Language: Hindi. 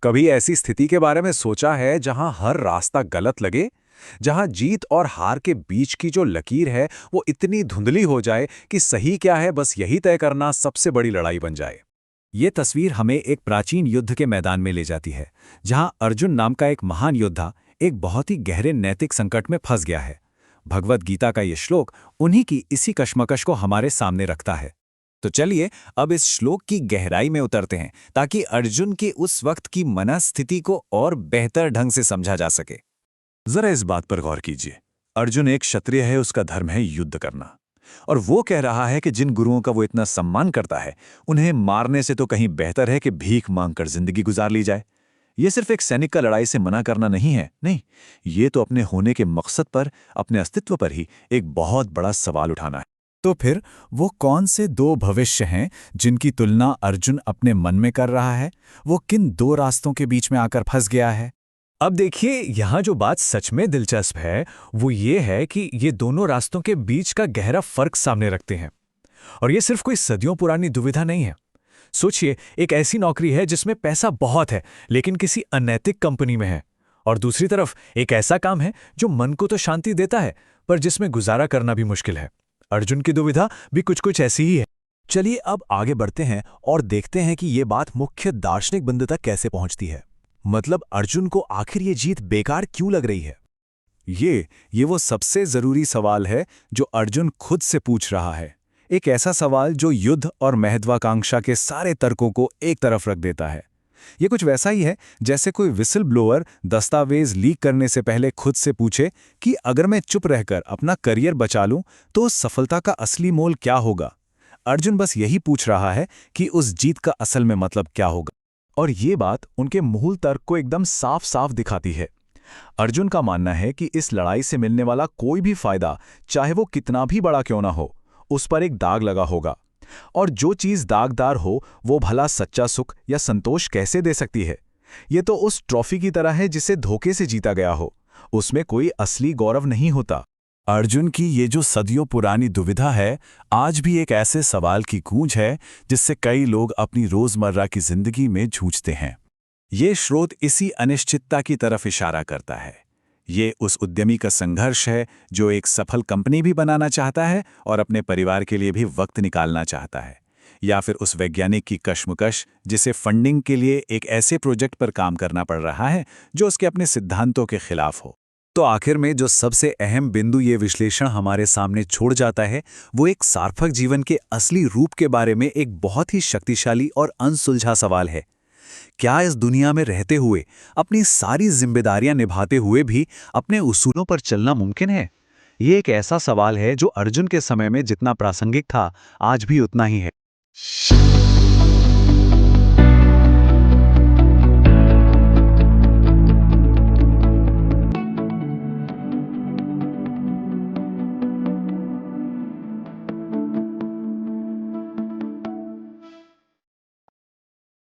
कभी ऐसी स्थिति के बारे में सोचा है जहां हर रास्ता गलत लगे, जहां जीत और हार के बीच की जो लकीर है वो इतनी धुंधली हो जाए कि सही क्या है बस यही तय करना सबसे बड़ी लड़ाई बन जाए। ये तस्वीर हमें एक प्राचीन युद्ध के मैदान में ले जाती है, जहां अर्जुन नाम का एक महान योद्धा एक बहुत ही गहरे नैतिक संकट में फंस गया है। भगवद गीता का ये श्लोक उन्हीं की इसी कश्मकश को हमारे सामने रखता है। तो चलिए अब इस श्लोक की गहराई में उतरते हैं, ताकि अर्जुन की उस वक्त की मनस्थिति को और बेहतर ढंग से समझा जा सके। जरा इस बात पर गौर कीजिए। अर्जुन एक क्षत्रिय है, उसका धर्म है युद्ध करना। और वो कह रहा है कि जिन गुरुओं का वो इतना सम्मान करता है, उन्हें मारने से तो कहीं बेहतर है कि भीख मांगकर जिंदगी गुजार ली जाए। ये सिर्फ एक सैनिक का लड़ाई से मना करना नहीं है, नहीं, ये तो अपने होने के मकसद पर, अपने अस्तित्व पर ही एक बहुत बड़ा सवाल उठाना है। तो फिर वो कौन से दो भविष्य हैं जिनकी तुलना अर्जुन अपने मन में कर रहा है? वो किन दो रास्तों के बीच में आकर फंस गया है? अब देखिए, यहाँ जो बात सच में दिलचस्प है वो ये है कि ये दोनों रास्तों के बीच का गहरा फर्क सामने रखते हैं। और ये सिर्फ कोई सदियों पुरानी दुविधा नहीं है। सोचिए, एक ऐसी नौकरी है जिसमें पैसा बहुत है लेकिन किसी अनैतिक कंपनी में है, और दूसरी तरफ एक ऐसा काम है जो मन को तो शांति देता है पर जिसमें गुजारा करना भी मुश्किल है। अर्जुन की दुविधा भी कुछ कुछ ऐसी ही है। चलिए अब आगे बढ़ते हैं और देखते हैं कि ये बात मुख्य दार्शनिक बिंदु तक कैसे पहुंचती है। मतलब अर्जुन को आखिर ये जीत बेकार क्यों लग रही है? ये वो सबसे जरूरी सवाल है जो अर्जुन खुद से पूछ रहा है। एक ऐसा सवाल जो युद्ध और महत्वाकांक्षा के सारे तर्कों को एक तरफ रख देता है। ये कुछ वैसा ही है जैसे कोई विसल ब्लोअर दस्तावेज लीक करने से पहले खुद से पूछे कि अगर मैं चुप रहकर अपना करियर बचा लूं तो सफलता का असली मोल क्या होगा। अर्जुन बस यही पूछ रहा है कि उस जीत का असल में मतलब क्या होगा। और ये बात उनके मूल तर्क को एकदम साफ साफ दिखाती है। अर्जुन का मानना है कि इस लड़ाई से मिलने वाला कोई भी फायदा, चाहे वो कितना भी बड़ा क्यों ना हो, उस पर एक दाग लगा होगा। और जो चीज दागदार हो वो भला सच्चा सुख या संतोष कैसे दे सकती है? ये तो उस ट्रॉफी की तरह है जिसे धोखे से जीता गया हो, उसमें कोई असली गौरव नहीं होता। अर्जुन की ये जो सदियों पुरानी दुविधा है, आज भी एक ऐसे सवाल की गूंज है जिससे कई लोग अपनी रोजमर्रा की जिंदगी में जूझते हैं। ये स्रोत इसी अनिश्चितता की तरफ इशारा करता है। ये उस उद्यमी का संघर्ष है जो एक सफल कंपनी भी बनाना चाहता है और अपने परिवार के लिए भी वक्त निकालना चाहता है, या फिर उस वैज्ञानिक की कश्मकश जिसे फंडिंग के लिए एक ऐसे प्रोजेक्ट पर काम करना पड़ रहा है जो उसके अपने सिद्धांतों के खिलाफ हो। तो आखिर में जो सबसे अहम बिंदु ये विश्लेषण हमारे सामने छोड़ जाता है वो एक सार्थक जीवन के असली रूप के बारे में एक बहुत ही शक्तिशाली और अनसुलझा सवाल है। क्या इस दुनिया में रहते हुए, अपनी सारी जिम्मेदारियां निभाते हुए भी अपने उसूलों पर चलना मुमकिन है? ये एक ऐसा सवाल है जो अर्जुन के समय में जितना प्रासंगिक था, आज भी उतना ही है।